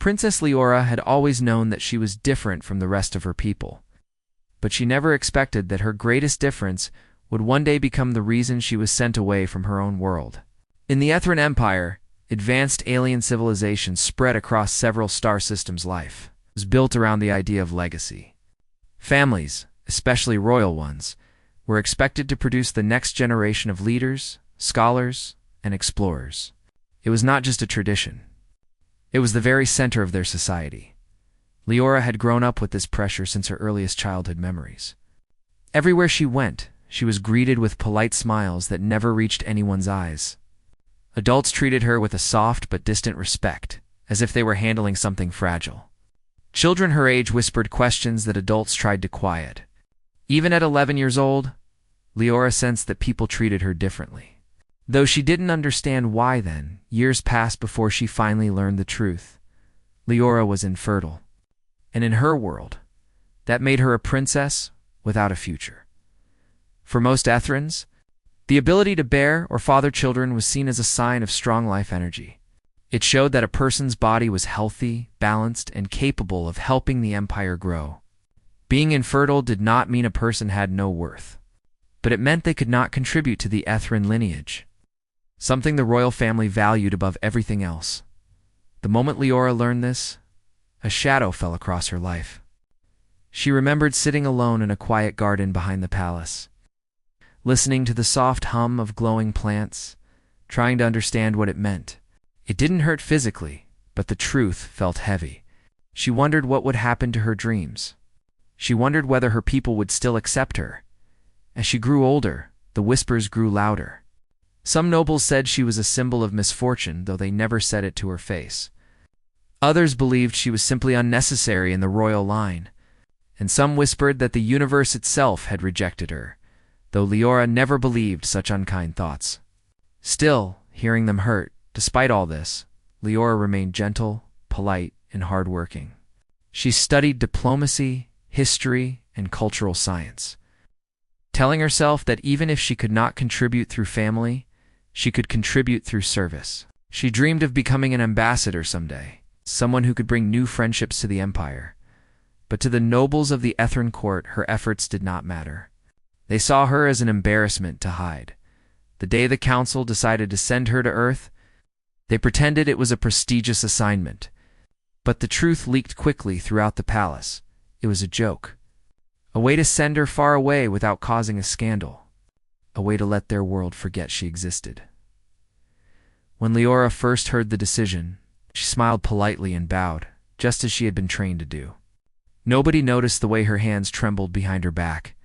Princess Leora had always known that she was different from the rest of her people, but she never expected that her greatest difference would one day become the reason she was sent away from her own world. In the Ethran Empire, advanced alien civilization spread across several star systems. Life was built around the idea of legacy. Families, especially royal ones, were expected to produce the next generation of leaders, scholars, and explorers. It was not just a tradition. It was the very center of their society. Leora had grown up with this pressure since her earliest childhood memories. Everywhere she went, she was greeted with polite smiles that never reached anyone's eyes. Adults treated her with a soft but distant respect, as if they were handling something fragile. Children her age whispered questions that adults tried to quiet. Even at 11 years old, Leora sensed that people treated her differently. Though she didn't understand why then, years passed before she finally learned the truth. Leora was infertile. And in her world, that made her a princess without a future. For most Ethrans, the ability to bear or father children was seen as a sign of strong life energy. It showed that a person's body was healthy, balanced, and capable of helping the empire grow. Being infertile did not mean a person had no worth, but it meant they could not contribute to the Ethran lineage, something the royal family valued above everything else. The moment Leora learned this, a shadow fell across her life. She remembered sitting alone in a quiet garden behind the palace, listening to the soft hum of glowing plants, trying to understand what it meant. It didn't hurt physically, but the truth felt heavy. She wondered what would happen to her dreams. She wondered whether her people would still accept her. As she grew older, the whispers grew louder. Some nobles said she was a symbol of misfortune, though they never said it to her face. Others believed she was simply unnecessary in the royal line, and some whispered that the universe itself had rejected her, though Leora never believed such unkind thoughts. Still, hearing them hurt, despite all this, Leora remained gentle, polite, and hardworking. She studied diplomacy, history, and cultural science, telling herself that even if she could not contribute through family, she could contribute through service. She dreamed of becoming an ambassador someday, someone who could bring new friendships to the empire. But to the nobles of the Ethran court, her efforts did not matter. They saw her as an embarrassment to hide. The day the council decided to send her to Earth, they pretended it was a prestigious assignment. But the truth leaked quickly throughout the palace. It was a joke. A way to send her far away without causing a scandal. A way to let their world forget she existed. When Leora first heard the decision, she smiled politely and bowed, just as she had been trained to do. Nobody noticed the way her hands trembled behind her back.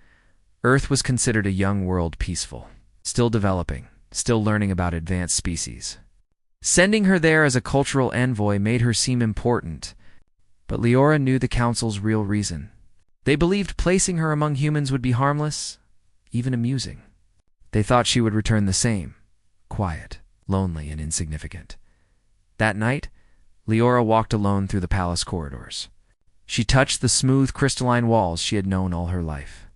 Earth was considered a young world, peaceful, still developing, still learning about advanced species. Sending her there as a cultural envoy made her seem important, but Leora knew the council's real reason. They believed placing her among humans would be harmless, even amusing. They thought she would return the same, quiet, lonely, and insignificant. That night, Leora walked alone through the palace corridors. She touched the smooth, crystalline walls she had known all her life,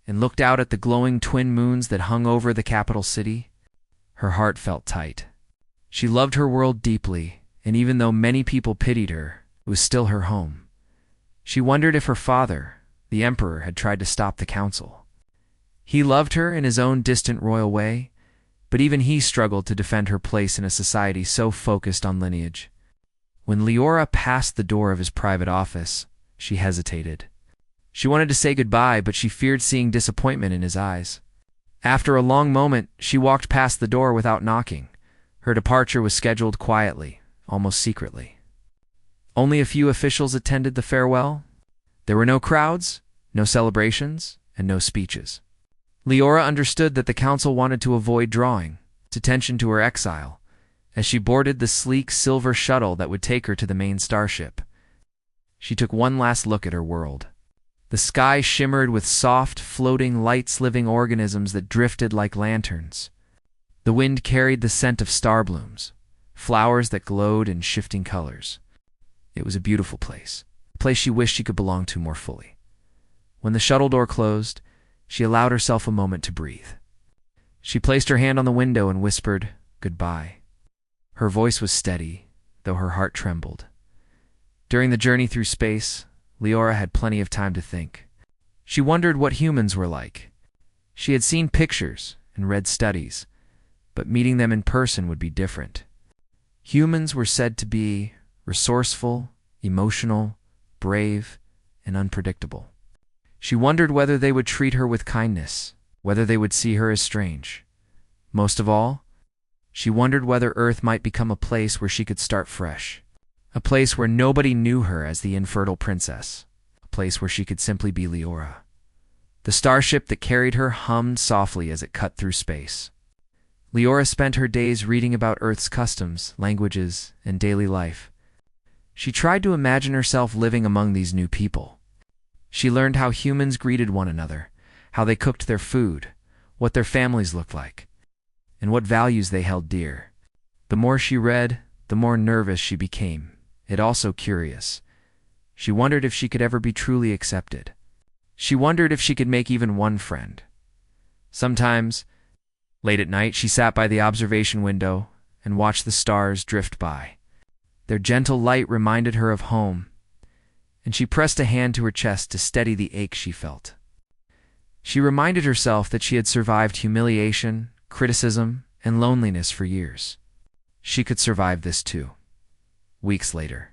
and looked out at the glowing twin moons that hung over the capital city. Her heart felt tight. She loved her world deeply, and even though many people pitied her, it was still her home. She wondered if her father, the emperor, had tried to stop the council. He loved her in his own distant royal way, but even he struggled to defend her place in a society so focused on lineage. When Leora passed the door of his private office, she hesitated. She wanted to say goodbye, but she feared seeing disappointment in his eyes. After a long moment, she walked past the door without knocking. Her departure was scheduled quietly, almost secretly. Only a few officials attended the farewell. There were no crowds, no celebrations, and no speeches. Leora understood that the council wanted to avoid drawing attention to her exile, as she boarded the sleek silver shuttle that would take her to the main starship. She took one last look at her world. The sky shimmered with soft, floating lights, living organisms that drifted like lanterns. The wind carried the scent of star blooms, flowers that glowed in shifting colors. It was a beautiful place, a place she wished she could belong to more fully. When the shuttle door closed, she allowed herself a moment to breathe. She placed her hand on the window and whispered, "Goodbye." Her voice was steady, though her heart trembled. During the journey through space, Leora had plenty of time to think. She wondered what humans were like. She had seen pictures and read studies, but meeting them in person would be different. Humans were said to be resourceful, emotional, brave, and unpredictable. She wondered whether they would treat her with kindness, whether they would see her as strange. Most of all, she wondered whether Earth might become a place where she could start fresh. A place where nobody knew her as the infertile princess. A place where she could simply be Leora. The starship that carried her hummed softly as it cut through space. Leora spent her days reading about Earth's customs, languages, and daily life. She tried to imagine herself living among these new people. She learned how humans greeted one another, how they cooked their food, what their families looked like, and what values they held dear. The more she read, the more nervous she became, yet also curious. She wondered if she could ever be truly accepted. She wondered if she could make even one friend. Sometimes, late at night, she sat by the observation window and watched the stars drift by. Their gentle light reminded her of home, and she pressed a hand to her chest to steady the ache she felt. She reminded herself that she had survived humiliation, criticism, and loneliness for years. She could survive this too. Weeks later,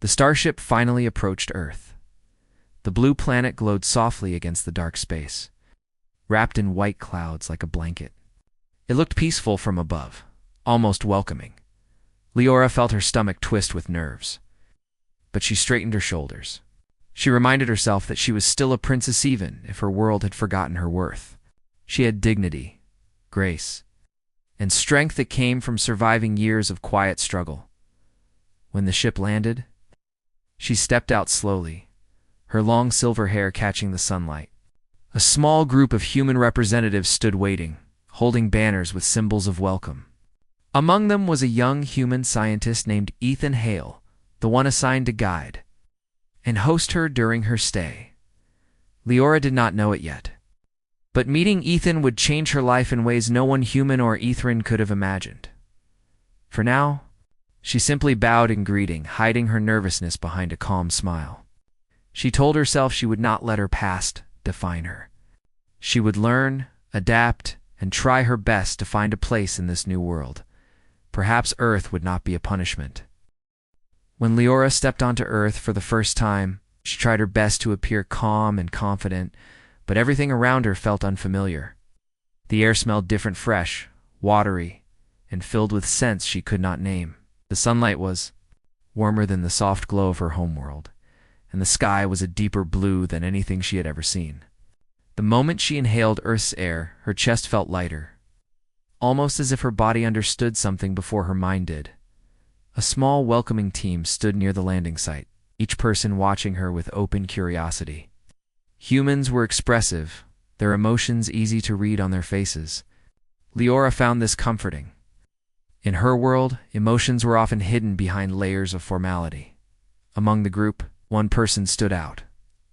the starship finally approached Earth. The blue planet glowed softly against the dark space, wrapped in white clouds like a blanket. It looked peaceful from above, almost welcoming. Leora felt her stomach twist with nerves, but she straightened her shoulders. She reminded herself that she was still a princess even if her world had forgotten her worth. She had dignity, grace, and strength that came from surviving years of quiet struggle. When the ship landed, she stepped out slowly, her long silver hair catching the sunlight. A small group of human representatives stood waiting, holding banners with symbols of welcome. Among them was a young human scientist named Ethan Hale, the one assigned to guide and host her during her stay. Leora did not know it yet, but meeting Ethan would change her life in ways no one human or Ethrin could have imagined. For now, she simply bowed in greeting, hiding her nervousness behind a calm smile. She told herself she would not let her past define her. She would learn, adapt, and try her best to find a place in this new world. Perhaps Earth would not be a punishment. When Leora stepped onto Earth for the first time, she tried her best to appear calm and confident, but everything around her felt unfamiliar. The air smelled different, fresh, watery, and filled with scents she could not name. The sunlight was warmer than the soft glow of her homeworld, and the sky was a deeper blue than anything she had ever seen. The moment she inhaled Earth's air, her chest felt lighter, almost as if her body understood something before her mind did. A small, welcoming team stood near the landing site, each person watching her with open curiosity. Humans were expressive, their emotions easy to read on their faces. Leora found this comforting. In her world, emotions were often hidden behind layers of formality. Among the group, one person stood out,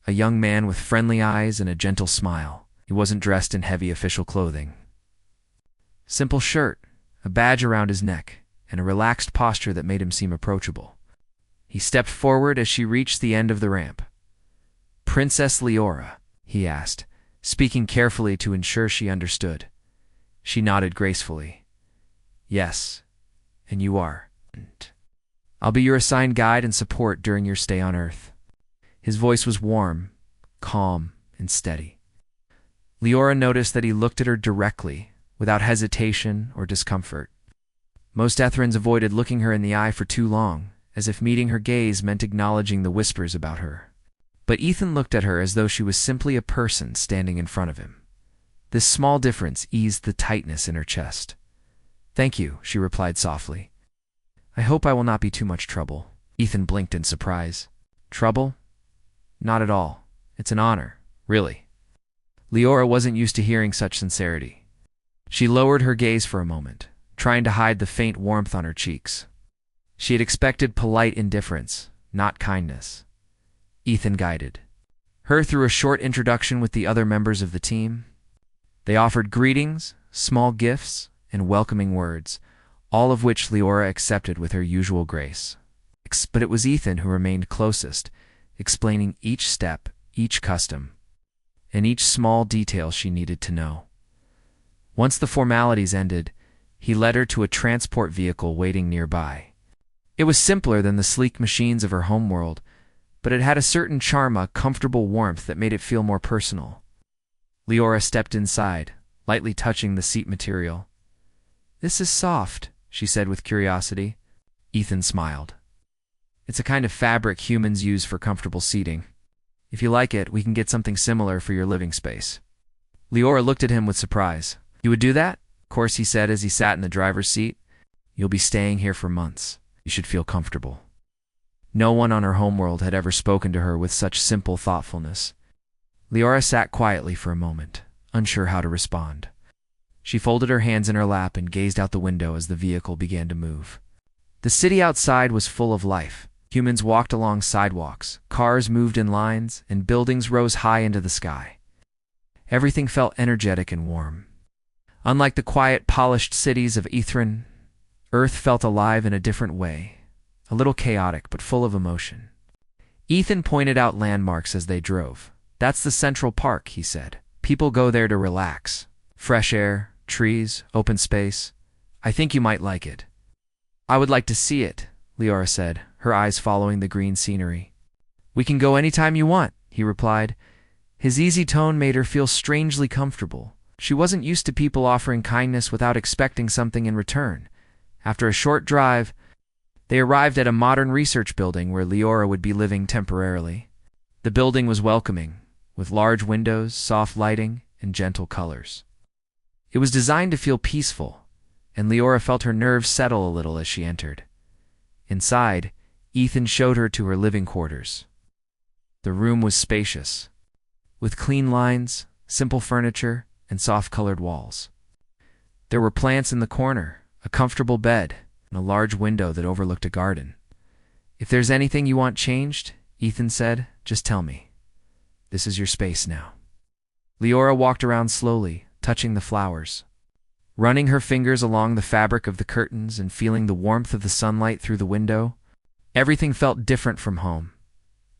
a young man with friendly eyes and a gentle smile. He wasn't dressed in heavy official clothing. Simple shirt, a badge around his neck, and a relaxed posture that made him seem approachable. He stepped forward as she reached the end of the ramp. "Princess Leora," he asked, speaking carefully to ensure she understood. She nodded gracefully. "Yes, and you are. I'll be your assigned guide and support during your stay on Earth." His voice was warm, calm, and steady. Leora noticed that he looked at her directly, without hesitation or discomfort. Most Ethrins avoided looking her in the eye for too long, as if meeting her gaze meant acknowledging the whispers about her. But Ethan looked at her as though she was simply a person standing in front of him. This small difference eased the tightness in her chest. "Thank you," she replied softly. "I hope I will not be too much trouble." Ethan blinked in surprise. "Trouble? Not at all. It's an honor, really." Leora wasn't used to hearing such sincerity. She lowered her gaze for a moment, trying to hide the faint warmth on her cheeks. She had expected polite indifference, not kindness. Ethan guided her through a short introduction with the other members of the team. They offered greetings, small gifts, and welcoming words, all of which Leora accepted with her usual grace. But it was Ethan who remained closest, explaining each step, each custom, and each small detail she needed to know. Once the formalities ended, he led her to a transport vehicle waiting nearby. It was simpler than the sleek machines of her homeworld, but it had a certain charm, a comfortable warmth that made it feel more personal. Leora stepped inside, lightly touching the seat material. "This is soft," she said with curiosity. Ethan smiled. "It's a kind of fabric humans use for comfortable seating. If you like it, we can get something similar for your living space." Leora looked at him with surprise. "You would do that?" "Of course," he said as he sat in the driver's seat. "You'll be staying here for months. You should feel comfortable." No one on her homeworld had ever spoken to her with such simple thoughtfulness. Leora sat quietly for a moment, unsure how to respond. She folded her hands in her lap and gazed out the window as the vehicle began to move. The city outside was full of life. Humans walked along sidewalks, cars moved in lines, and buildings rose high into the sky. Everything felt energetic and warm. Unlike the quiet, polished cities of Ithran, Earth felt alive in a different way, a little chaotic but full of emotion. Ethan pointed out landmarks as they drove. "That's the Central Park," he said. "People go there to relax. Fresh air, trees, open space. I think you might like it." "I would like to see it," Leora said, her eyes following the green scenery. "We can go anytime you want," he replied. His easy tone made her feel strangely comfortable. She wasn't used to people offering kindness without expecting something in return. After a short drive, they arrived at a modern research building where Leora would be living temporarily. The building was welcoming, with large windows, soft lighting, and gentle colors. It was designed to feel peaceful, and Leora felt her nerves settle a little as she entered. Inside, Ethan showed her to her living quarters. The room was spacious, with clean lines, simple furniture, and soft-colored walls. There were plants in the corner, a comfortable bed, and a large window that overlooked a garden. "If there's anything you want changed," Ethan said, "just tell me. This is your space now." Leora walked around slowly, touching the flowers, running her fingers along the fabric of the curtains and feeling the warmth of the sunlight through the window. Everything felt different from home,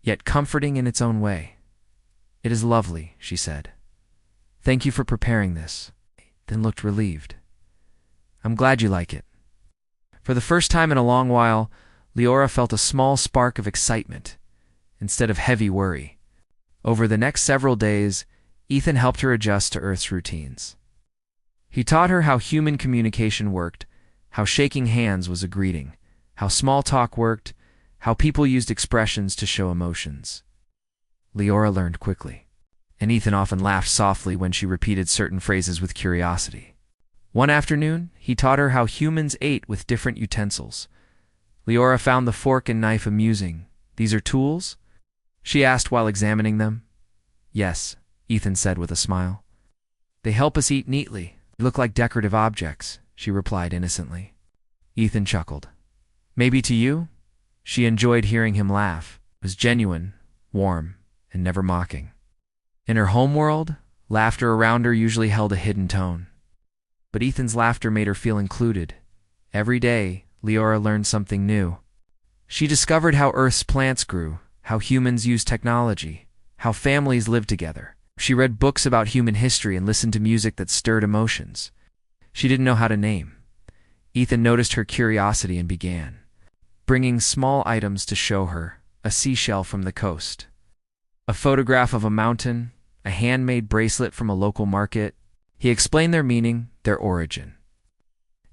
yet comforting in its own way. "It is lovely," she said. "Thank you for preparing this." Then looked relieved. "I'm glad you like it." For the first time in a long while, Leora felt a small spark of excitement, instead of heavy worry. Over the next several days, Ethan helped her adjust to Earth's routines. He taught her how human communication worked, how shaking hands was a greeting, how small talk worked, how people used expressions to show emotions. Leora learned quickly, and Ethan often laughed softly when she repeated certain phrases with curiosity. One afternoon, he taught her how humans ate with different utensils. Leora found the fork and knife amusing. "These are tools?" she asked while examining them. "Yes," Ethan said with a smile. "They help us eat neatly. They look like decorative objects," she replied innocently. Ethan chuckled. "Maybe to you?" She enjoyed hearing him laugh. It was genuine, warm, and never mocking. In her homeworld, laughter around her usually held a hidden tone. But Ethan's laughter made her feel included. Every day, Leora learned something new. She discovered how Earth's plants grew, how humans use technology, how families live together. She read books about human history and listened to music that stirred emotions she didn't know how to name. Ethan noticed her curiosity and began, bringing small items to show her: a seashell from the coast, a photograph of a mountain, a handmade bracelet from a local market. He explained their meaning, their origin,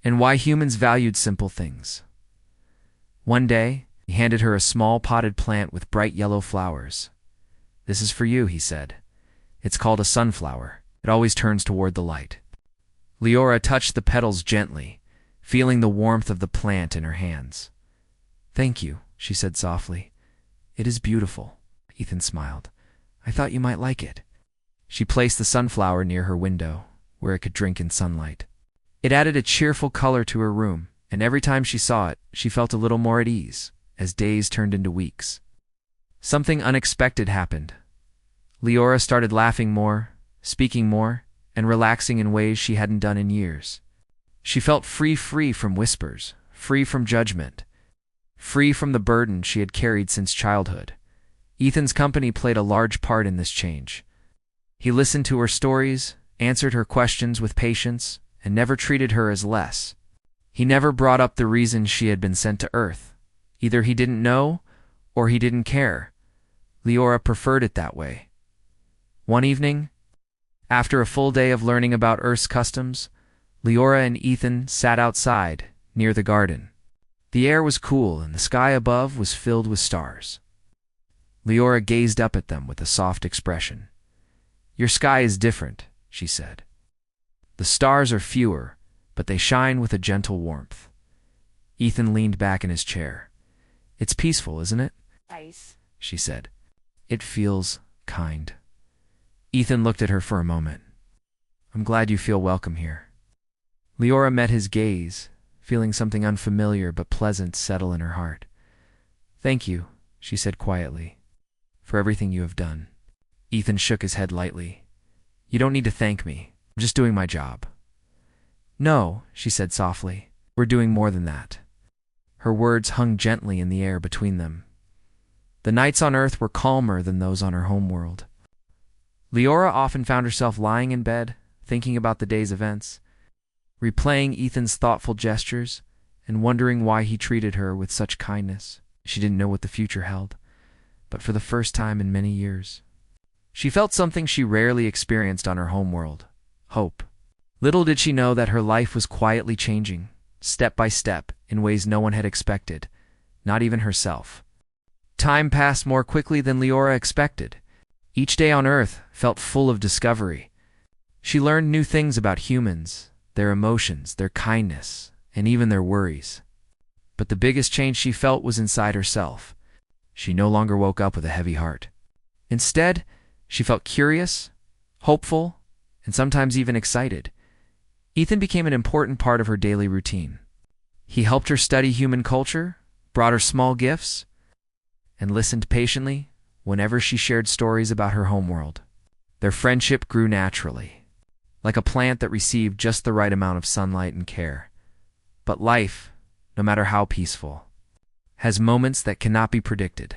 and why humans valued simple things. One day, he handed her a small potted plant with bright yellow flowers. "This is for you," he said. "It's called a sunflower. It always turns toward the light." Leora touched the petals gently, feeling the warmth of the plant in her hands. "Thank you," she said softly. "It is beautiful." Ethan smiled. "I thought you might like it." She placed the sunflower near her window, where it could drink in sunlight. It added a cheerful color to her room, and every time she saw it, she felt a little more at ease, as days turned into weeks. Something unexpected happened. Leora started laughing more, speaking more, and relaxing in ways she hadn't done in years. She felt free from whispers, free from judgment, free from the burden she had carried since childhood. Ethan's company played a large part in this change. He listened to her stories, answered her questions with patience, and never treated her as less. He never brought up the reason she had been sent to Earth. Either he didn't know, or he didn't care. Leora preferred it that way. One evening, after a full day of learning about Earth's customs, Leora and Ethan sat outside, near the garden. The air was cool and the sky above was filled with stars. Leora gazed up at them with a soft expression. "Your sky is different," she said. "The stars are fewer, but they shine with a gentle warmth." Ethan leaned back in his chair. "It's peaceful, isn't it?" Nice. she said. "It feels kind." Ethan looked at her for a moment. "I'm glad you feel welcome here." Leora met his gaze, feeling something unfamiliar but pleasant settle in her heart. "Thank you," she said quietly, "for everything you have done." Ethan shook his head lightly. "You don't need to thank me. I'm just doing my job." "No," she said softly. "We're doing more than that." Her words hung gently in the air between them. The nights on Earth were calmer than those on her homeworld. Leora often found herself lying in bed, thinking about the day's events, replaying Ethan's thoughtful gestures, and wondering why he treated her with such kindness. She didn't know what the future held, but for the first time in many years, she felt something she rarely experienced on her homeworld: hope. Little did she know that her life was quietly changing, step by step, in ways no one had expected, not even herself. Time passed more quickly than Leora expected. Each day on Earth felt full of discovery. She learned new things about humans, their emotions, their kindness, and even their worries. But the biggest change she felt was inside herself. She no longer woke up with a heavy heart. Instead, she felt curious, hopeful, and sometimes even excited. Ethan became an important part of her daily routine. He helped her study human culture, brought her small gifts, and listened patiently whenever she shared stories about her homeworld. Their friendship grew naturally, like a plant that received just the right amount of sunlight and care. But life, no matter how peaceful, has moments that cannot be predicted.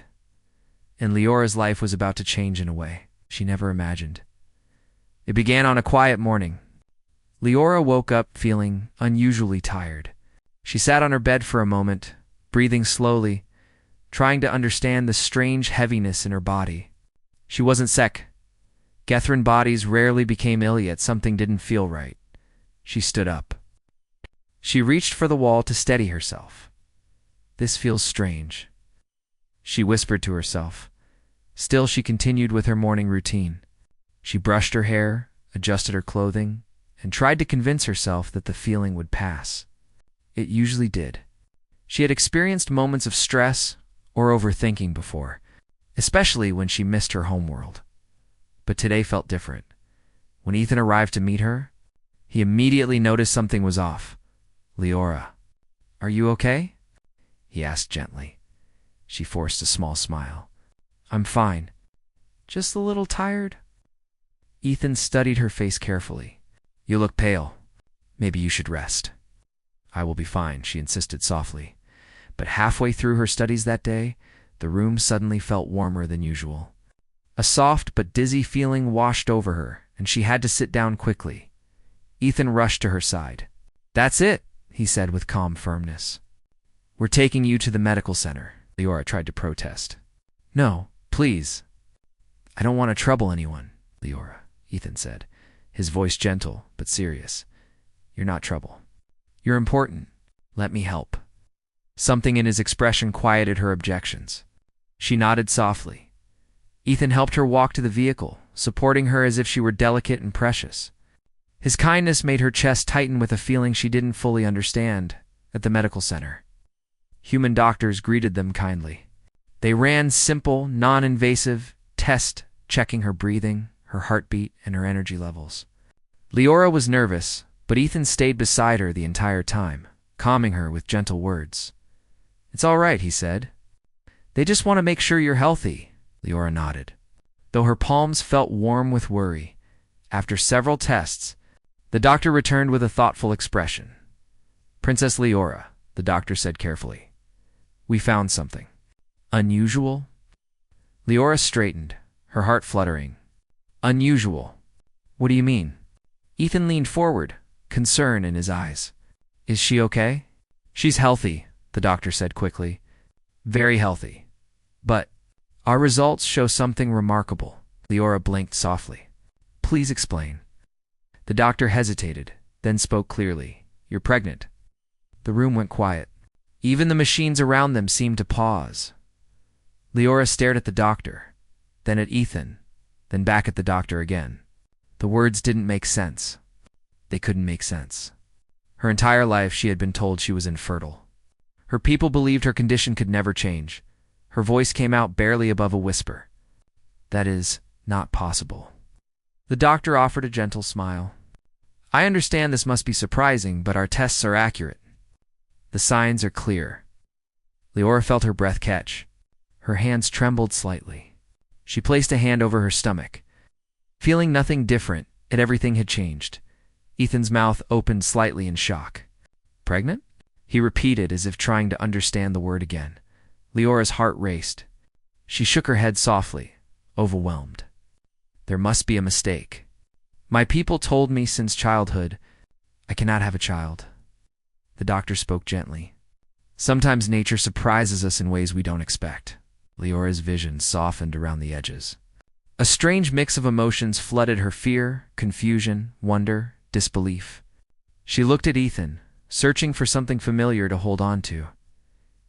And Leora's life was about to change in a way she never imagined. It began on a quiet morning. Leora woke up feeling unusually tired. She sat on her bed for a moment, breathing slowly, trying to understand the strange heaviness in her body. She wasn't sick. Gethran bodies rarely became ill, yet something didn't feel right. She stood up. She reached for the wall to steady herself. "This feels strange," she whispered to herself. Still, she continued with her morning routine. She brushed her hair, adjusted her clothing, and tried to convince herself that the feeling would pass. It usually did. She had experienced moments of stress or overthinking before, especially when she missed her homeworld. But today felt different. When Ethan arrived to meet her, he immediately noticed something was off. "Leora, are you okay?" he asked gently. She forced a small smile. "I'm fine. Just a little tired." Ethan studied her face carefully. "You look pale. Maybe you should rest." "I will be fine," she insisted softly. But halfway through her studies that day, the room suddenly felt warmer than usual. A soft but dizzy feeling washed over her, and she had to sit down quickly. Ethan rushed to her side. "That's it," he said with calm firmness. "We're taking you to the medical center." Leora tried to protest. "No, please. I don't want to trouble anyone." "Leora," Ethan said, his voice gentle but serious. "You're not trouble. You're important. Let me help." Something in his expression quieted her objections. She nodded softly. Ethan helped her walk to the vehicle, supporting her as if she were delicate and precious. His kindness made her chest tighten with a feeling she didn't fully understand. At the medical center, human doctors greeted them kindly. They ran simple, non-invasive tests, checking her breathing, her heartbeat, and her energy levels. Leora was nervous, but Ethan stayed beside her the entire time, calming her with gentle words. "It's all right," he said. "They just want to make sure you're healthy." Leora nodded, though her palms felt warm with worry. After several tests, the doctor returned with a thoughtful expression. "Princess Leora," the doctor said carefully, We found something. Unusual? Leora straightened, her heart fluttering. Unusual? What do you mean? Ethan leaned forward, concern in his eyes. Is she okay? She's healthy, the doctor said quickly. Very healthy. But our results show something remarkable. Leora blinked softly. Please explain. The doctor hesitated, then spoke clearly. You're pregnant. The room went quiet. Even the machines around them seemed to pause. Leora stared at the doctor, then at Ethan, then back at the doctor again. The words didn't make sense. They couldn't make sense. Her entire life she had been told she was infertile. Her people believed her condition could never change. Her voice came out barely above a whisper. That is not possible. The doctor offered a gentle smile. I understand this must be surprising, but our tests are accurate. The signs are clear. Leora felt her breath catch. Her hands trembled slightly. She placed a hand over her stomach. Feeling nothing different, yet everything had changed. Ethan's mouth opened slightly in shock. Pregnant? He repeated as if trying to understand the word again. Leora's heart raced. She shook her head softly, overwhelmed. There must be a mistake. My people told me since childhood, I cannot have a child. The doctor spoke gently. Sometimes nature surprises us in ways we don't expect. Leora's vision softened around the edges. A strange mix of emotions flooded her: fear, confusion, wonder, disbelief. She looked at Ethan, searching for something familiar to hold on to.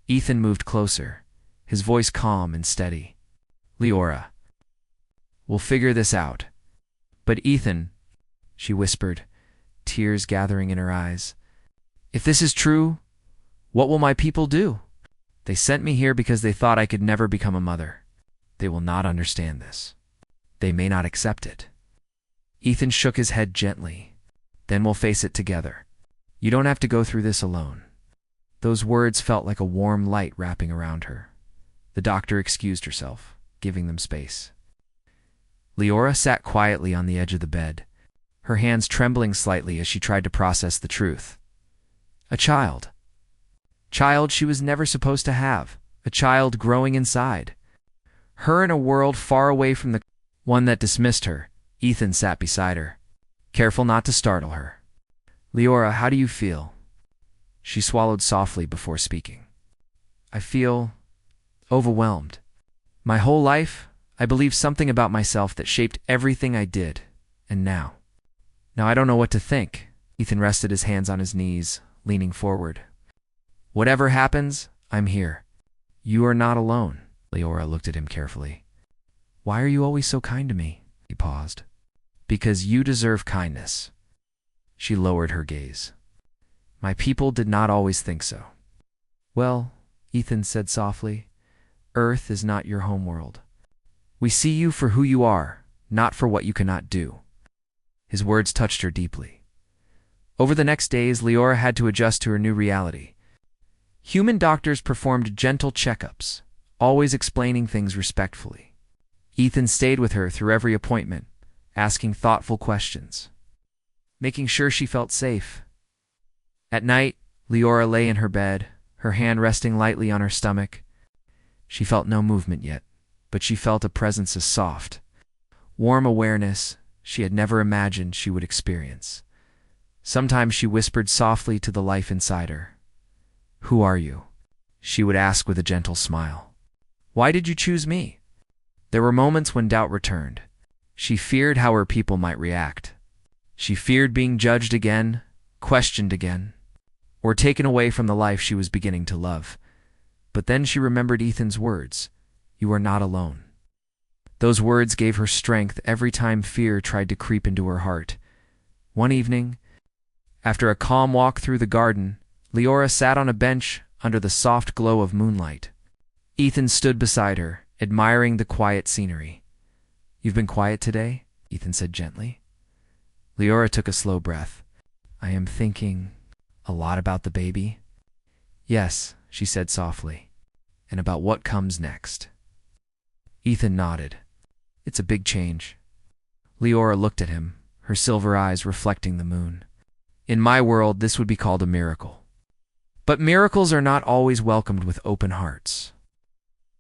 Ethan moved closer, his voice calm and steady. Leora, we'll figure this out. But Ethan, she whispered, tears gathering in her eyes, if this is true, what will my people do? They sent me here because they thought I could never become a mother. They will not understand this. They may not accept it. Ethan shook his head gently. Then we'll face it together. You don't have to go through this alone. Those words felt like a warm light wrapping around her. The doctor excused herself, giving them space. Leora sat quietly on the edge of the bed, her hands trembling slightly as she tried to process the truth. A child. Child she was never supposed to have. A child growing inside. Her in a world far away from the one that dismissed her. Ethan sat beside her, careful not to startle her. Leora, how do you feel? She swallowed softly before speaking. I feel overwhelmed. My whole life, I believed something about myself that shaped everything I did. And now I don't know what to think. Ethan rested his hands on his knees, leaning forward. Whatever happens, I'm here. You are not alone. Leora looked at him carefully. Why are you always so kind to me? He paused. Because you deserve kindness. She lowered her gaze. My people did not always think so. Well, Ethan said softly, Earth is not your homeworld. We see you for who you are, not for what you cannot do. His words touched her deeply. Over the next days, Leora had to adjust to her new reality. Human doctors performed gentle checkups, always explaining things respectfully. Ethan stayed with her through every appointment, asking thoughtful questions, making sure she felt safe. At night, Leora lay in her bed, her hand resting lightly on her stomach. She felt no movement yet, but she felt a presence as soft, warm awareness she had never imagined she would experience. Sometimes she whispered softly to the life inside her. Who are you? She would ask with a gentle smile. Why did you choose me? There were moments when doubt returned. She feared how her people might react. She feared being judged again, questioned again, or taken away from the life she was beginning to love. But then she remembered Ethan's words, You are not alone. Those words gave her strength every time fear tried to creep into her heart. One evening, after a calm walk through the garden, Leora sat on a bench under the soft glow of moonlight. Ethan stood beside her, admiring the quiet scenery. You've been quiet today? Ethan said gently. Leora took a slow breath. I am thinking a lot about the baby. Yes, she said softly, and about what comes next. Ethan nodded. It's a big change. Leora looked at him, her silver eyes reflecting the moon. In my world, this would be called a miracle. But miracles are not always welcomed with open hearts.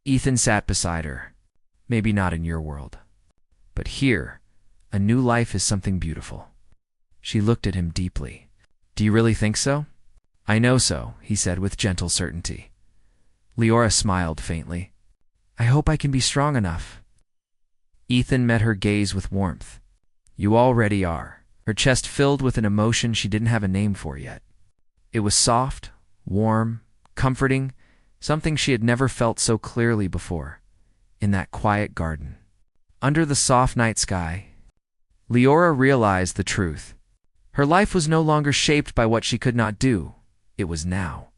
Ethan sat beside her. Maybe not in your world. But here, a new life is something beautiful. She looked at him deeply. Do you really think so? I know so, he said with gentle certainty. Leora smiled faintly. I hope I can be strong enough. Ethan met her gaze with warmth. You already are. Her chest filled with an emotion she didn't have a name for yet. It was soft, warm, comforting, something she had never felt so clearly before, in that quiet garden. Under the soft night sky, Leora realized the truth. Her life was no longer shaped by what she could not do. It was now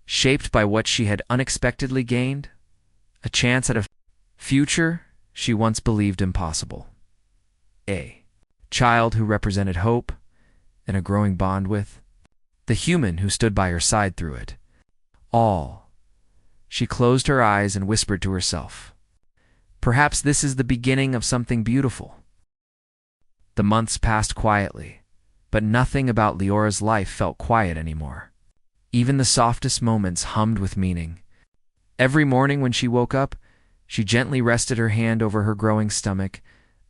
shaped by what she had unexpectedly gained, a chance at a future she once believed impossible. A child who represented hope and a growing bond with the human who stood by her side through it all. She closed her eyes and whispered to herself, perhaps this is the beginning of something beautiful. The months passed quietly, but nothing about Leora's life felt quiet anymore. Even the softest moments hummed with meaning. Every morning when she woke up, she gently rested her hand over her growing stomach,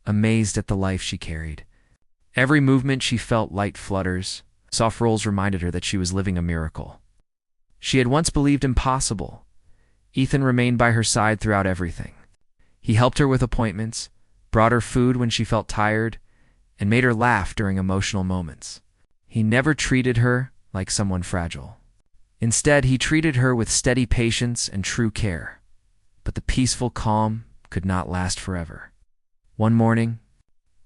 amazed at the life she carried. Every movement she felt light flutters. Soft rolls reminded her that she was living a miracle. She had once believed impossible. Ethan remained by her side throughout everything. He helped her with appointments, brought her food when she felt tired, and made her laugh during emotional moments. He never treated her like someone fragile. Instead, he treated her with steady patience and true care. But the peaceful calm could not last forever. One morning,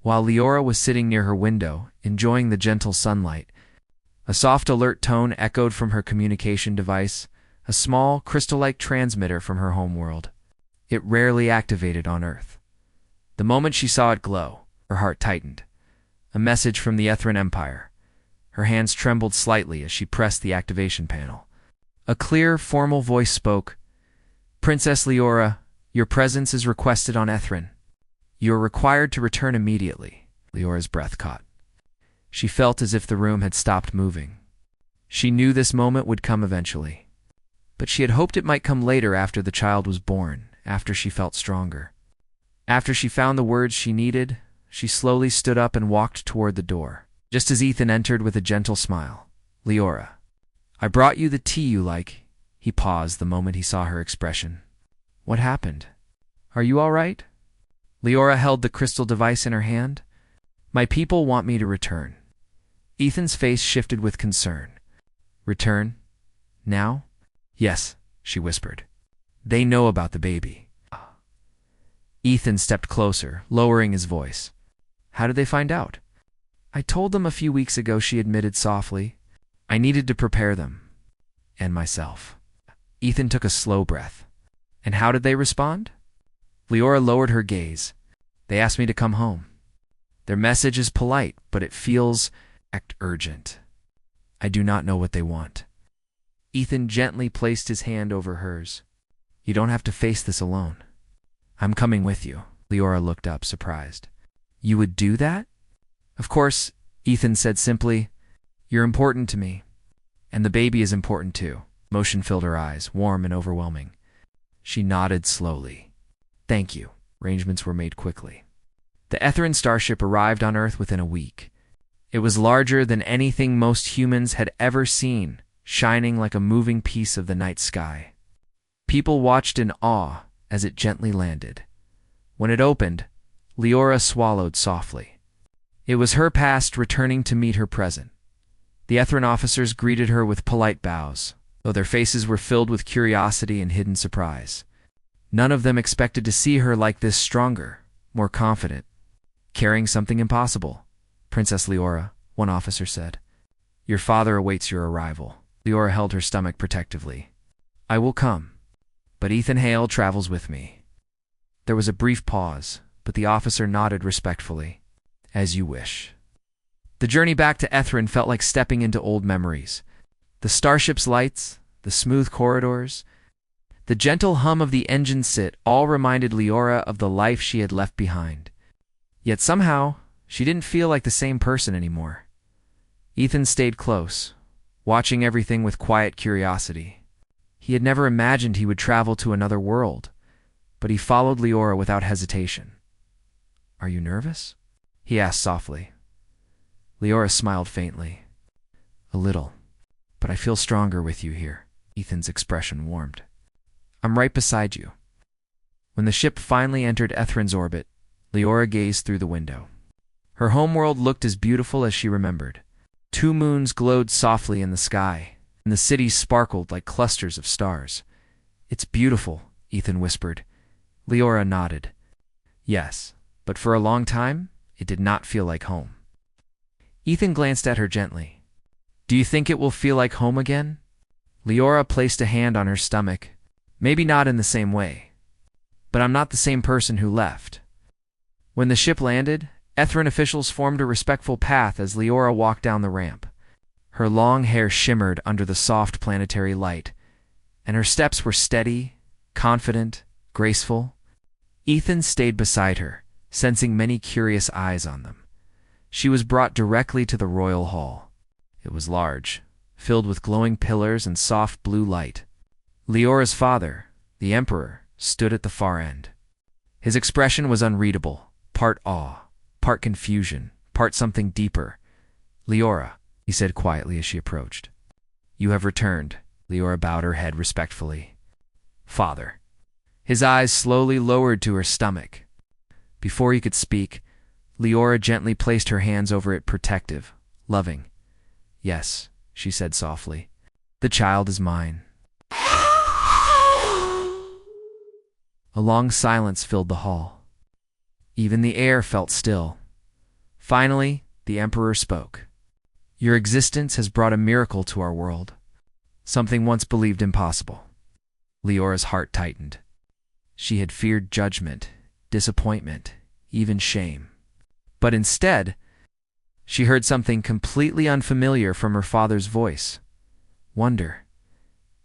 while Leora was sitting near her window, enjoying the gentle sunlight, a soft alert tone echoed from her communication device, a small, crystal-like transmitter from her homeworld. It rarely activated on Earth. The moment she saw it glow, her heart tightened. A message from the Ethrin Empire. Her hands trembled slightly as she pressed the activation panel. A clear, formal voice spoke. Princess Leora, your presence is requested on Ethrin. You are required to return immediately. Leora's breath caught. She felt as if the room had stopped moving. She knew this moment would come eventually. But she had hoped it might come later after the child was born, after she felt stronger. After she found the words she needed, she slowly stood up and walked toward the door. Just as Ethan entered with a gentle smile. Leora, I brought you the tea you like. He paused the moment he saw her expression. What happened? Are you all right? Leora held the crystal device in her hand. My people want me to return. Ethan's face shifted with concern. Return? Now? Yes, she whispered. They know about the baby. Ethan stepped closer, lowering his voice. How did they find out? I told them a few weeks ago, she admitted softly. I needed to prepare them. And myself. Ethan took a slow breath. And how did they respond? Leora lowered her gaze. They asked me to come home. Their message is polite, but it feels urgent. I do not know what they want. Ethan gently placed his hand over hers. You don't have to face this alone. I'm coming with you. Leora looked up, surprised. You would do that? Of course, Ethan said simply. You're important to me. And the baby is important too. Emotion filled her eyes, warm and overwhelming. She nodded slowly. Thank you. Arrangements were made quickly. The Ethrin starship arrived on Earth within a week. It was larger than anything most humans had ever seen, shining like a moving piece of the night sky. People watched in awe as it gently landed. When it opened, Leora swallowed softly. It was her past returning to meet her present. The Ethrin officers greeted her with polite bows, though their faces were filled with curiosity and hidden surprise. None of them expected to see her like this, stronger, more confident, carrying something impossible. Princess Leora, one officer said. Your father awaits your arrival. Leora held her stomach protectively. I will come, but Ethan Hale travels with me. There was a brief pause, but the officer nodded respectfully. As you wish. The journey back to Ethrin felt like stepping into old memories. The starship's lights, the smooth corridors, the gentle hum of the engine sit all reminded Leora of the life she had left behind. Yet somehow, she didn't feel like the same person anymore. Ethan stayed close, watching everything with quiet curiosity. He had never imagined he would travel to another world, but he followed Leora without hesitation. "Are you nervous?" he asked softly. Leora smiled faintly. "A little, but I feel stronger with you here." Ethan's expression warmed. "I'm right beside you." When the ship finally entered Ethrin's orbit, Leora gazed through the window. Her homeworld looked as beautiful as she remembered. 2 moons glowed softly in the sky, and the city sparkled like clusters of stars. "It's beautiful," Ethan whispered. Leora nodded. "Yes, but for a long time, it did not feel like home." Ethan glanced at her gently. "Do you think it will feel like home again?" Leora placed a hand on her stomach. "Maybe not in the same way. But I'm not the same person who left." When the ship landed, Ethrin officials formed a respectful path as Leora walked down the ramp. Her long hair shimmered under the soft planetary light, and her steps were steady, confident, graceful. Ethan stayed beside her, sensing many curious eyes on them. She was brought directly to the royal hall. It was large, filled with glowing pillars and soft blue light. Leora's father, the Emperor, stood at the far end. His expression was unreadable, part awe, part confusion, part something deeper. "Leora," he said quietly as she approached. "You have returned." Leora bowed her head respectfully. "Father." His eyes slowly lowered to her stomach. Before he could speak, Leora gently placed her hands over it, protective, loving. "Yes," she said softly. "The child is mine." A long silence filled the hall. Even the air felt still. Finally, the Emperor spoke. "Your existence has brought a miracle to our world, something once believed impossible." Leora's heart tightened. She had feared judgment, disappointment, even shame. But instead, she heard something completely unfamiliar from her father's voice. Wonder.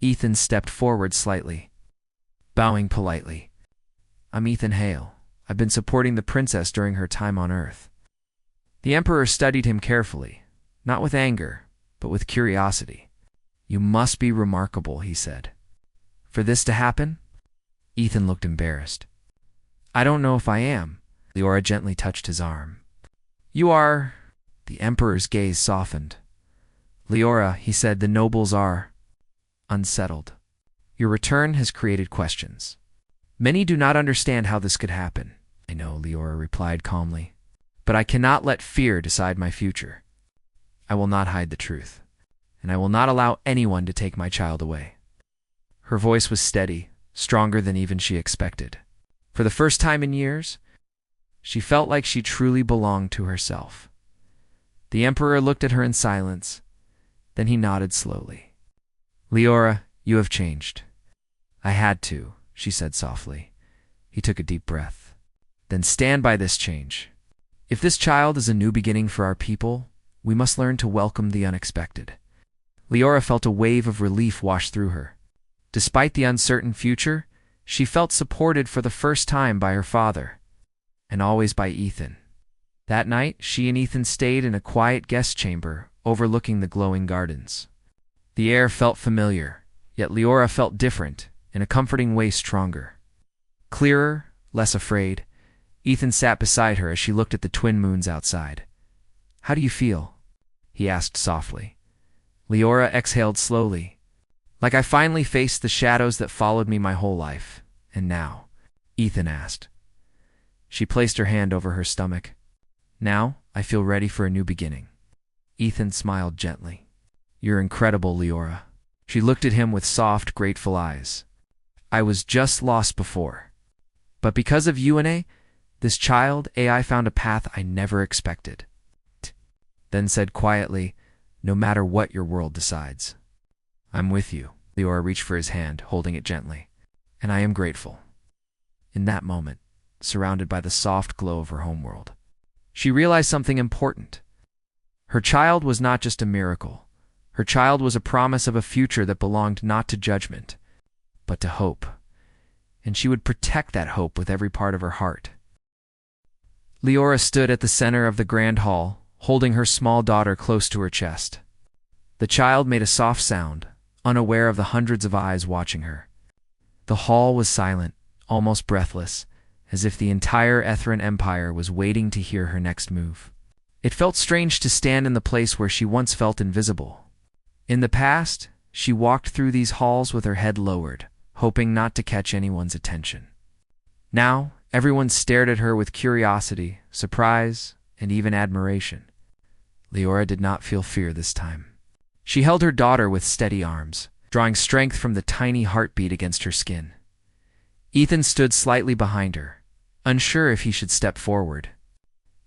Ethan stepped forward slightly, bowing politely. "I'm Ethan Hale. I've been supporting the princess during her time on Earth." The Emperor studied him carefully, not with anger, but with curiosity. "You must be remarkable," he said. "For this to happen?" Ethan looked embarrassed. "I don't know if I am." Leora gently touched his arm. "You are—" The Emperor's gaze softened. "Leora," he said, "the nobles are unsettled. Your return has created questions. Many do not understand how this could happen." "I know," Leora replied calmly. "But I cannot let fear decide my future. I will not hide the truth, and I will not allow anyone to take my child away." Her voice was steady, stronger than even she expected. For the first time in years, she felt like she truly belonged to herself. The Emperor looked at her in silence. Then he nodded slowly. "Leora, you have changed." "I had to," she said softly. He took a deep breath. "Then stand by this change. If this child is a new beginning for our people, we must learn to welcome the unexpected." Leora felt a wave of relief wash through her. Despite the uncertain future, she felt supported for the first time by her father, and always by Ethan. That night, she and Ethan stayed in a quiet guest chamber overlooking the glowing gardens. The air felt familiar, yet Leora felt different, in a comforting way stronger. Clearer, less afraid, Ethan sat beside her as she looked at the twin moons outside. "How do you feel?" he asked softly. Leora exhaled slowly. "Like I finally faced the shadows that followed me my whole life. And now?" Ethan asked. She placed her hand over her stomach. "Now, I feel ready for a new beginning." Ethan smiled gently. "You're incredible, Leora." She looked at him with soft, grateful eyes. "I was just lost before. But because of you and this child, I found a path I never expected." Then said quietly, "No matter what your world decides, I'm with you." Leora reached for his hand, holding it gently. "And I am grateful." In that moment, surrounded by the soft glow of her homeworld, she realized something important. Her child was not just a miracle. Her child was a promise of a future that belonged not to judgment, but to hope. And she would protect that hope with every part of her heart. Leora stood at the center of the grand hall, holding her small daughter close to her chest. The child made a soft sound, unaware of the hundreds of eyes watching her. The hall was silent, almost breathless, as if the entire Ethrin Empire was waiting to hear her next move. It felt strange to stand in the place where she once felt invisible. In the past, she walked through these halls with her head lowered, hoping not to catch anyone's attention. Now, everyone stared at her with curiosity, surprise, and even admiration. Leora did not feel fear this time. She held her daughter with steady arms, drawing strength from the tiny heartbeat against her skin. Ethan stood slightly behind her, unsure if he should step forward.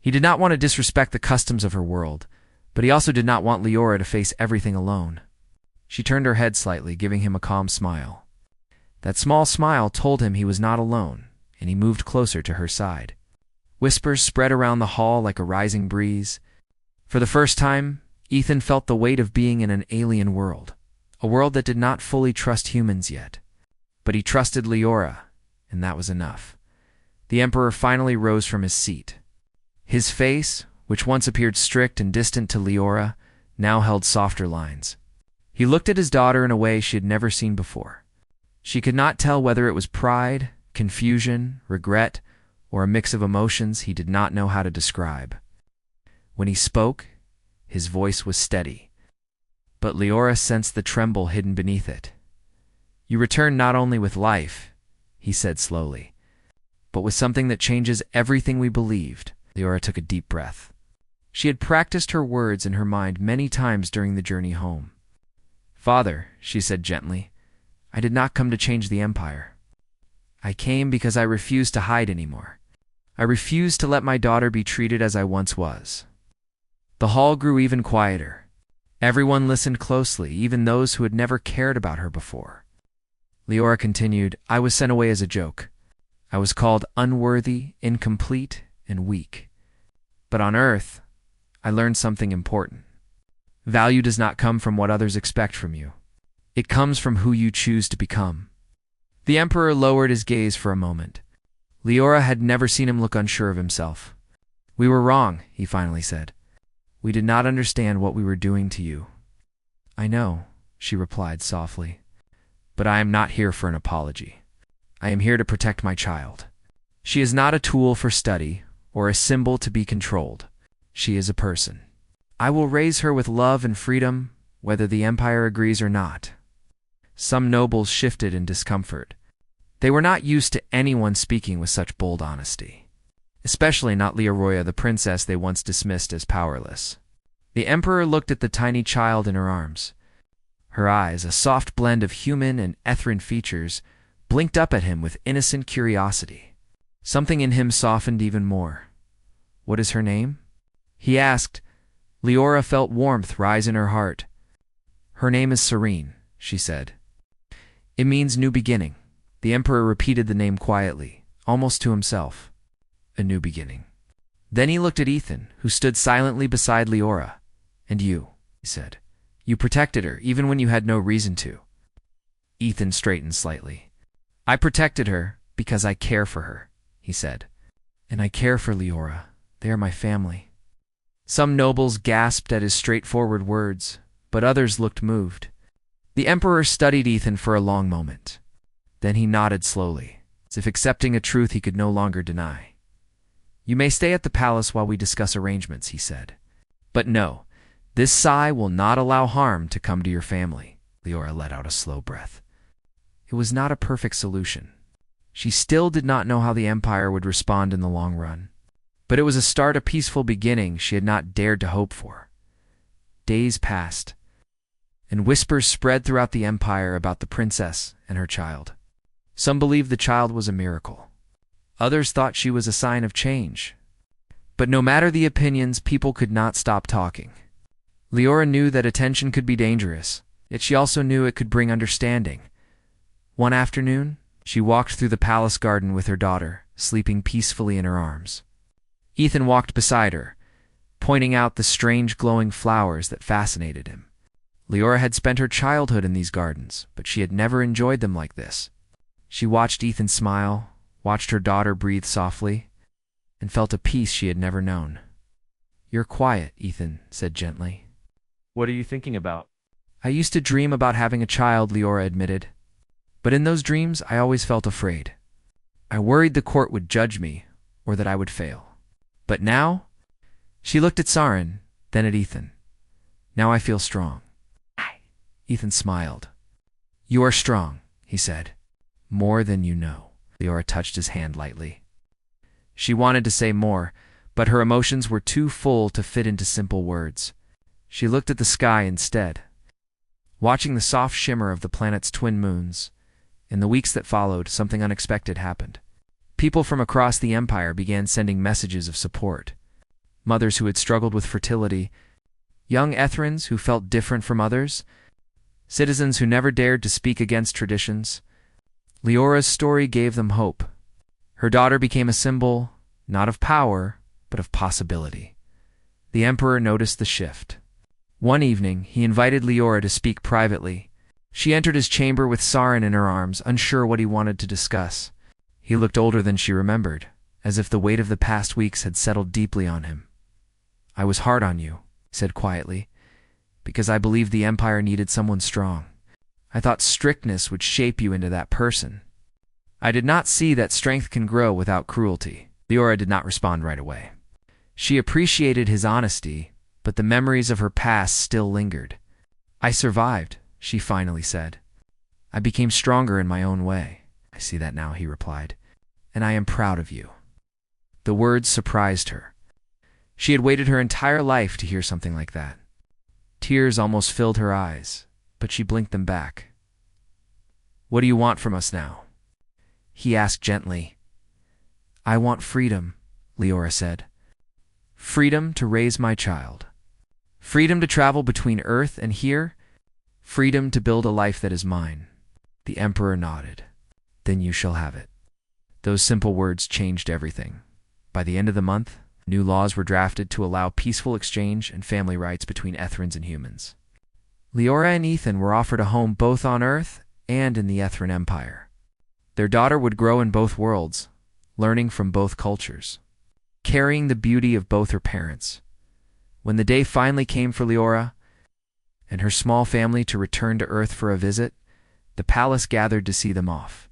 He did not want to disrespect the customs of her world, but he also did not want Leora to face everything alone. She turned her head slightly, giving him a calm smile. That small smile told him he was not alone, and he moved closer to her side. Whispers spread around the hall like a rising breeze. For the first time, Ethan felt the weight of being in an alien world, a world that did not fully trust humans yet. But he trusted Leora, and that was enough. The Emperor finally rose from his seat. His face, which once appeared strict and distant to Leora, now held softer lines. He looked at his daughter in a way she had never seen before. She could not tell whether it was pride, confusion, regret, or a mix of emotions he did not know how to describe. When he spoke, his voice was steady, but Leora sensed the tremble hidden beneath it. "You return not only with life," he said slowly, "but with something that changes everything we believed." Leora took a deep breath. She had practiced her words in her mind many times during the journey home. "Father," she said gently, "I did not come to change the Empire. I came because I refused to hide anymore. I refused to let my daughter be treated as I once was." The hall grew even quieter. Everyone listened closely, even those who had never cared about her before. Leora continued, "I was sent away as a joke. I was called unworthy, incomplete, and weak. But on Earth, I learned something important. Value does not come from what others expect from you. It comes from who you choose to become." The Emperor lowered his gaze for a moment. Leora had never seen him look unsure of himself. "We were wrong," he finally said. "We did not understand what we were doing to you." "I know," she replied softly, "but I am not here for an apology. I am here to protect my child. She is not a tool for study or a symbol to be controlled. She is a person. I will raise her with love and freedom, whether the Empire agrees or not." Some nobles shifted in discomfort. They were not used to anyone speaking with such bold honesty, especially not Leoroya, the princess they once dismissed as powerless. The Emperor looked at the tiny child in her arms. Her eyes, a soft blend of human and Ethrin features, blinked up at him with innocent curiosity. Something in him softened even more. "What is her name?" he asked. Leora felt warmth rise in her heart. "Her name is Serene," she said. "It means new beginning." The Emperor repeated the name quietly, almost to himself. A new beginning. Then he looked at Ethan, who stood silently beside Leora. "And you," he said. "You protected her, even when you had no reason to." Ethan straightened slightly. "I protected her because I care for her," he said. "And I care for Leora. They are my family." Some nobles gasped at his straightforward words, but others looked moved. The Emperor studied Ethan for a long moment. Then he nodded slowly, as if accepting a truth he could no longer deny. "You may stay at the palace while we discuss arrangements," he said. "But no, this sigh will not allow harm to come to your family." Leora let out a slow breath. It was not a perfect solution. She still did not know how the Empire would respond in the long run. But it was a peaceful beginning she had not dared to hope for. Days passed, and whispers spread throughout the Empire about the princess and her child. Some believed the child was a miracle. Others thought she was a sign of change. But no matter the opinions, people could not stop talking. Leora knew that attention could be dangerous, yet she also knew it could bring understanding. One afternoon, she walked through the palace garden with her daughter, sleeping peacefully in her arms. Ethan walked beside her, pointing out the strange glowing flowers that fascinated him. Leora had spent her childhood in these gardens, but she had never enjoyed them like this. She watched Ethan smile, watched her daughter breathe softly, and felt a peace she had never known. "You're quiet," Ethan said gently. "What are you thinking about?" I used to dream about having a child, Leora admitted. But in those dreams, I always felt afraid. I worried the court would judge me, or that I would fail. But now, she looked at Saren, then at Ethan. Now I feel strong. Ethan smiled. You are strong, he said. More than you know. Leora touched his hand lightly. She wanted to say more, but her emotions were too full to fit into simple words. She looked at the sky instead. Watching the soft shimmer of the planet's twin moons, in the weeks that followed, something unexpected happened. People from across the Empire began sending messages of support. Mothers who had struggled with fertility, young Ethrins who felt different from others, citizens who never dared to speak against traditions. Leora's story gave them hope. Her daughter became a symbol, not of power, but of possibility. The Emperor noticed the shift. One evening, he invited Leora to speak privately. She entered his chamber with Saren in her arms, unsure what he wanted to discuss. He looked older than she remembered, as if the weight of the past weeks had settled deeply on him. I was hard on you, he said quietly, because I believed the Empire needed someone strong. I thought strictness would shape you into that person. I did not see that strength can grow without cruelty. Leora did not respond right away. She appreciated his honesty, but the memories of her past still lingered. I survived, she finally said. I became stronger in my own way. I see that now, he replied, and I am proud of you. The words surprised her. She had waited her entire life to hear something like that. Tears almost filled her eyes, but she blinked them back. What do you want from us now? He asked gently. I want freedom, Leora said. Freedom to raise my child. Freedom to travel between Earth and here. Freedom to build a life that is mine. The Emperor nodded. Then you shall have it. Those simple words changed everything. By the end of the month, new laws were drafted to allow peaceful exchange and family rights between Ethrins and humans. Leora and Ethan were offered a home both on Earth and in the Ethrin Empire. Their daughter would grow in both worlds, learning from both cultures, carrying the beauty of both her parents. When the day finally came for Leora and her small family to return to Earth for a visit, the palace gathered to see them off.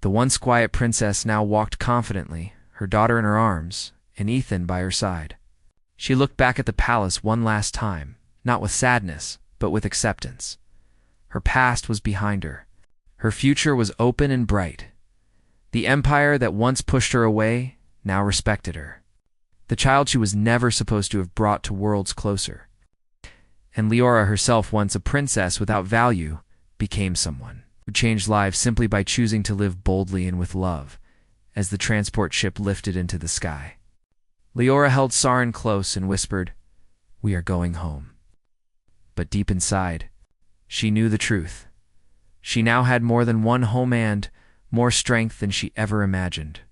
The once quiet princess now walked confidently, her daughter in her arms, and Ethan by her side. She looked back at the palace one last time, not with sadness, but with acceptance. Her past was behind her. Her future was open and bright. The empire that once pushed her away now respected her. The child she was never supposed to have brought to worlds closer. And Leora herself, once a princess without value, became someone who changed lives simply by choosing to live boldly and with love, as the transport ship lifted into the sky. Leora held Saren close and whispered, We are going home. But deep inside, she knew the truth. She now had more than one home and more strength than she ever imagined.